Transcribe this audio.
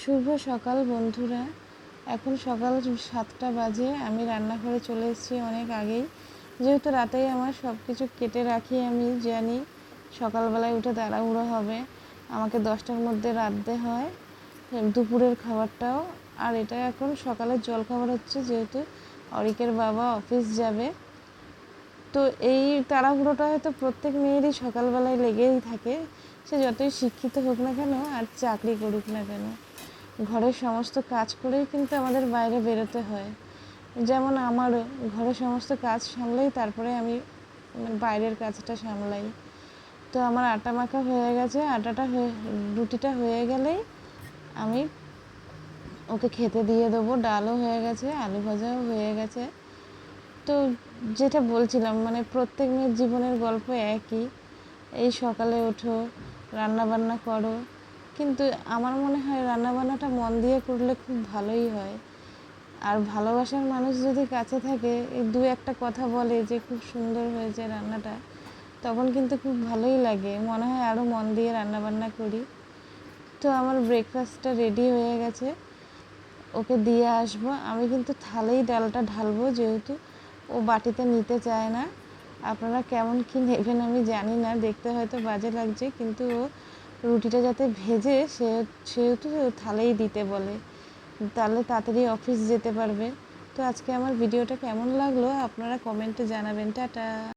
শুভ সকাল বন্ধুরা। এখন সকাল 7টা বাজে। আমি রান্নাঘরে চলে এসেছি অনেক আগেই, যেহেতু রাতেই আমার সব কিছু কেটে রাখি। আমি জানি সকালবেলায় উঠে তাড়াহুড়ো হবে, আমাকে 10টার মধ্যে রাঁধতে হয় দুপুরের খাবারটাও। আর এটা এখন সকালের জলখাবার হচ্ছে, যেহেতু অরিকের বাবা অফিস যাবে। তো এই তাড়াহুড়োটা হয়তো প্রত্যেক মেয়েরই সকালবেলায় লেগেই থাকে, সে যতই শিক্ষিত হোক না কেন আর চাকরি করুক না কেন। ঘরের সমস্ত কাজ করেই কিন্তু আমাদের বাইরে বেরোতে হয়। যেমন আমারও ঘরের সমস্ত কাজ সামলাই, তারপরে আমি বাইরের কাজটা সামলাই। তো আমার আটা মাখা হয়ে গেছে, রুটিটা হয়ে গেলেই আমি ওকে খেতে দিয়ে দেবো। ডালও হয়ে গেছে, আলু ভাজাও হয়ে গেছে। তো যেটা বলছিলাম, প্রত্যেক মেয়ের জীবনের গল্প একই, এই সকালে ওঠো, রান্নাবান্না করো। কিন্তু আমার মনে হয় রান্নাবান্নাটা মন দিয়ে করলে খুব ভালোই হয়। আর ভালোবাসার মানুষ যদি কাছে থাকে, এই দু একটা কথা বলে যে খুব সুন্দর হয়েছে রান্নাটা, তখন কিন্তু খুব ভালোই লাগে, মনে হয় আরও মন দিয়ে রান্নাবান্না করি। তো আমার ব্রেকফাস্টটা রেডি হয়ে গেছে, ওকে দিয়ে আসবো। আমি কিন্তু থালেই ডালটা ঢালবো, যেহেতু ও বাটিতে নিতে চায় না। আপনারা কেমন কী নেবেন আমি জানি না, দেখতে হয়তো বাজে লাগছে, কিন্তু ও রুটিটা যাতে ভেজে সেহেতু থালেই দিতে বলে, তাহলে তাড়াতাড়ি অফিস যেতে পারবে। তো আজকে আমার ভিডিওটা কেমন লাগলো আপনারা কমেন্টে জানাবেন। টাটা।